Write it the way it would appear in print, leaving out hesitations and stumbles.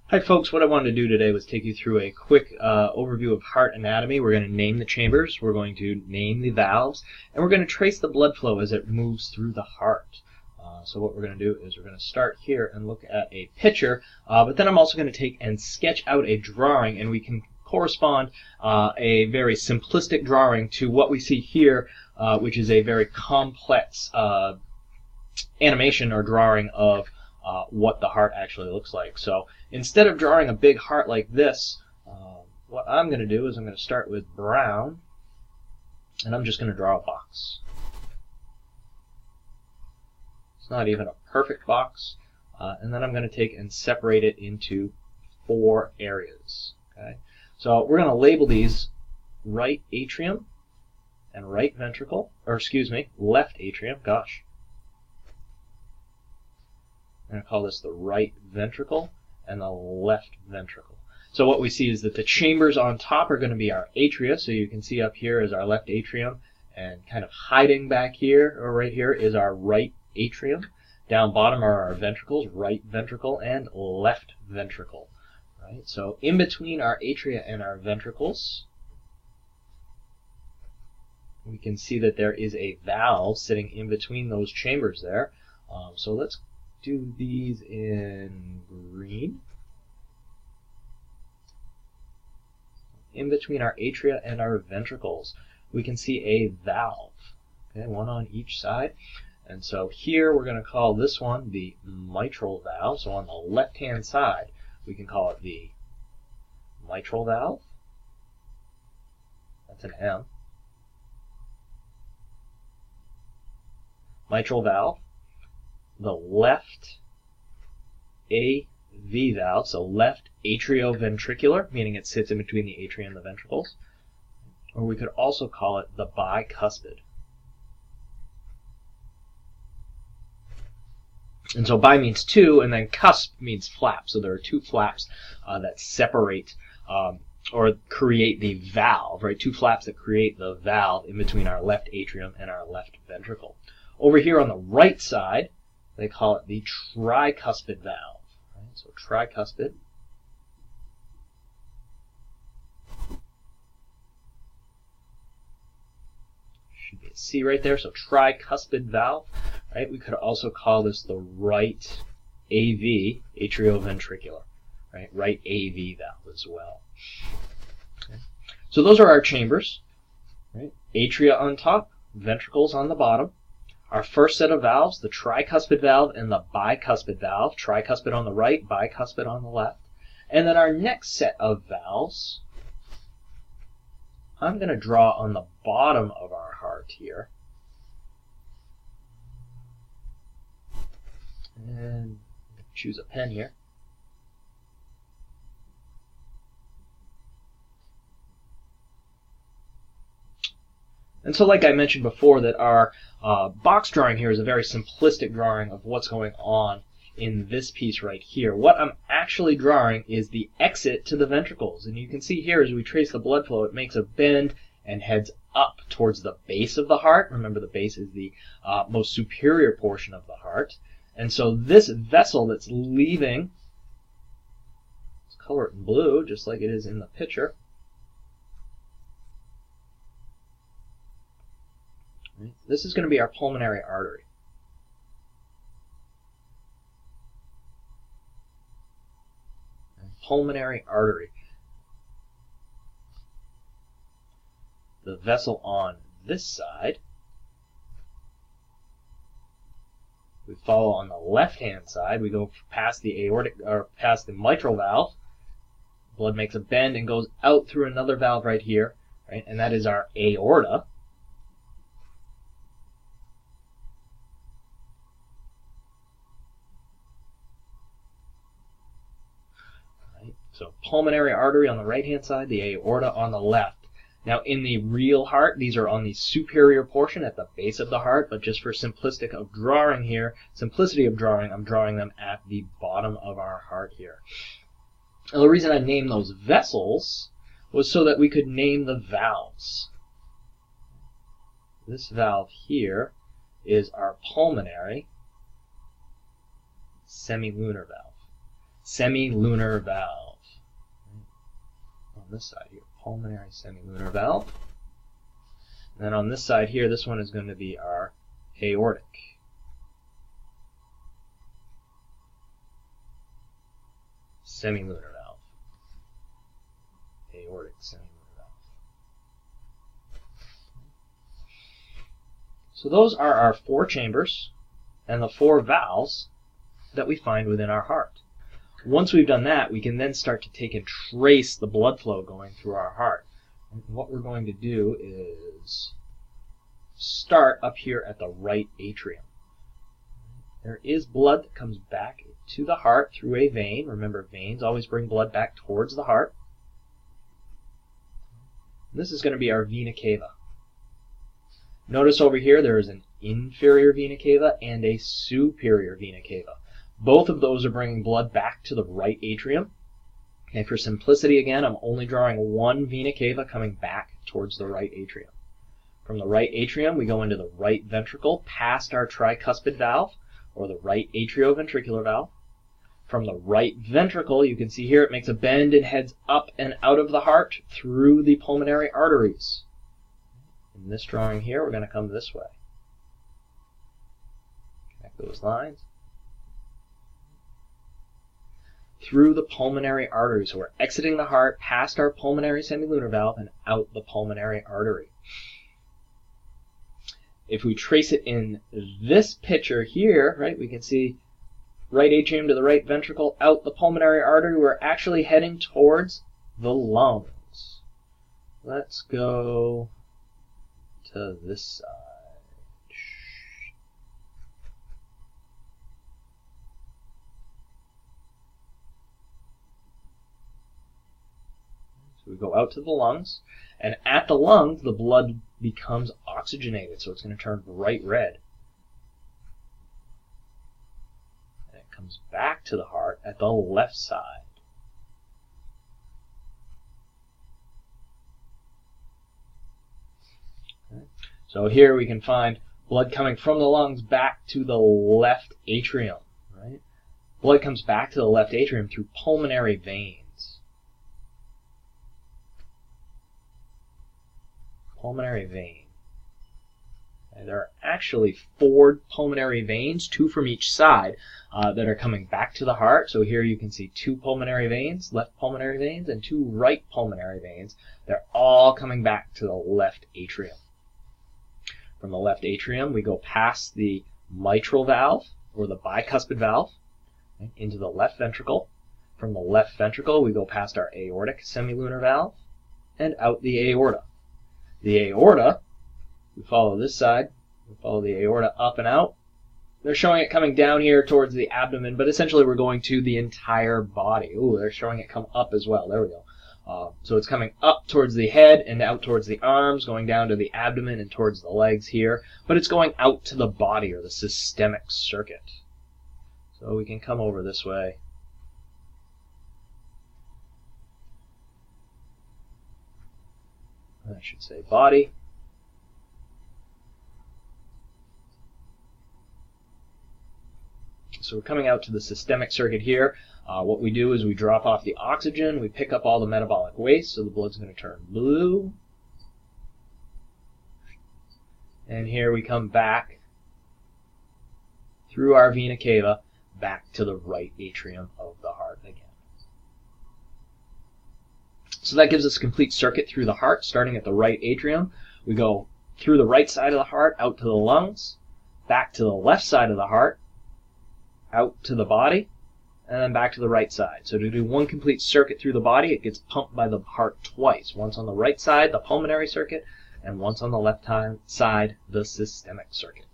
Hi folks, what I wanted to do today was take you through a quick overview of heart anatomy. We're going to name the chambers, we're going to name the valves, and we're going to trace the blood flow as it moves through the heart. So what we're going to do is we're going to start here and look at a picture, but then I'm also going to take and sketch out a drawing, and we can correspond a very simplistic drawing to what we see here, which is a very complex animation or drawing of what the heart actually looks like. So instead of drawing a big heart like this, what I'm going to do is I'm going to start with brown, and I'm just going to draw a box. It's not even a perfect box, and then I'm going to take and separate it into 4 areas. Okay, so we're going to label these right atrium and right ventricle, or excuse me, left atrium. Gosh. I'm going to call this the right ventricle and the left ventricle. So what we see is that the chambers on top are going to be our atria. So you can see up here is our left atrium, and kind of hiding back here or right here is our right atrium. Down bottom are our ventricles, right ventricle and left ventricle. Right? So in between our atria and our ventricles, we can see that there is a valve sitting in between those chambers there. So let's do these in green. In between our atria and our ventricles, we can see a valve, okay, one on each side. And so here we're going to call this one the mitral valve. So on the left-hand side, we can call it the mitral valve. That's an M. Mitral valve. The left AV valve, so left atrioventricular, meaning it sits in between the atria and the ventricles. Or we could also call it the bicuspid. And so bi means 2, and then cusp means flap. So there are 2 flaps that separate or create the valve, right? 2 flaps that create the valve in between our left atrium and our left ventricle. Over here on the right side, they call it the tricuspid valve. Right? So tricuspid. Should be a C right there. So tricuspid valve. Right? We could also call this the right AV, atrioventricular. Right? Right AV valve as well. Okay. So those are our chambers. Right? Atria on top, ventricles on the bottom. Our first set of valves, the tricuspid valve and the bicuspid valve, tricuspid on the right, bicuspid on the left. And then our next set of valves, I'm going to draw on the bottom of our heart here. And choose a pen here. And so like I mentioned before, that our box drawing here is a very simplistic drawing of what's going on in this piece right here. What I'm actually drawing is the exit to the ventricles. And you can see here as we trace the blood flow, it makes a bend and heads up towards the base of the heart. Remember, the base is the most superior portion of the heart. And so this vessel that's leaving, let's color it in blue just like it is in the picture. This is going to be our pulmonary artery. Pulmonary artery. The vessel on this side, we follow on the left-hand side. We go past the aortic, or past the mitral valve. Blood makes a bend and goes out through another valve right here, right? And that is our aorta. So pulmonary artery on the right-hand side, the aorta on the left. Now in the real heart, these are on the superior portion at the base of the heart, but just for simplicity of drawing here, I'm drawing them at the bottom of our heart here. Now the reason I named those vessels was so that we could name the valves. This valve here is our pulmonary semilunar valve. semilunar valve. On this side here, pulmonary semilunar valve. And then on this side here, this one is going to be our aortic. Semilunar valve. Aortic semilunar valve. So those are our 4 chambers and the 4 valves that we find within our heart. Once we've done that, we can then start to take and trace the blood flow going through our heart. And what we're going to do is start up here at the right atrium. There is blood that comes back to the heart through a vein. Remember, veins always bring blood back towards the heart. And this is going to be our vena cava. Notice over here there is an inferior vena cava and a superior vena cava. Both of those are bringing blood back to the right atrium. And for simplicity, again, I'm only drawing one vena cava coming back towards the right atrium. From the right atrium, we go into the right ventricle past our tricuspid valve, or the right atrioventricular valve. From the right ventricle, you can see here it makes a bend and heads up and out of the heart through the pulmonary arteries. In this drawing here, we're going to come this way. Connect those lines. Through the pulmonary artery. So we're exiting the heart past our pulmonary semilunar valve and out the pulmonary artery. If we trace it in this picture here, right, we can see right atrium to the right ventricle, out the pulmonary artery. We're actually heading towards the lungs. Let's go to this side. So we go out to the lungs, and at the lungs, the blood becomes oxygenated, so it's going to turn bright red. And it comes back to the heart at the left side. Okay. So here we can find blood coming from the lungs back to the left atrium. Right? Blood comes back to the left atrium through pulmonary veins. Pulmonary vein. And there are actually 4 pulmonary veins, 2 from each side, that are coming back to the heart. So here you can see 2 pulmonary veins, left pulmonary veins, and 2 right pulmonary veins. They're all coming back to the left atrium. From the left atrium, we go past the mitral valve, or the bicuspid valve, right, into the left ventricle. From the left ventricle, we go past our aortic semilunar valve, and out the aorta. The aorta, we follow this side, we follow the aorta up and out. They're showing it coming down here towards the abdomen, but essentially we're going to the entire body. Ooh, they're showing it come up as well. There we go. So it's coming up towards the head and out towards the arms, going down to the abdomen and towards the legs here, but it's going out to the body, or the systemic circuit. So we can come over this way. I should say body. So we're coming out to the systemic circuit here. What we do is we drop off the oxygen, we pick up all the metabolic waste, so the blood's going to turn blue. And here we come back through our vena cava back to the right atrium of the heart again. So that gives us a complete circuit through the heart, starting at the right atrium. We go through the right side of the heart, out to the lungs, back to the left side of the heart, out to the body, and then back to the right side. So to do one complete circuit through the body, it gets pumped by the heart twice. Once on the right side, the pulmonary circuit, and once on the left side, the systemic circuit.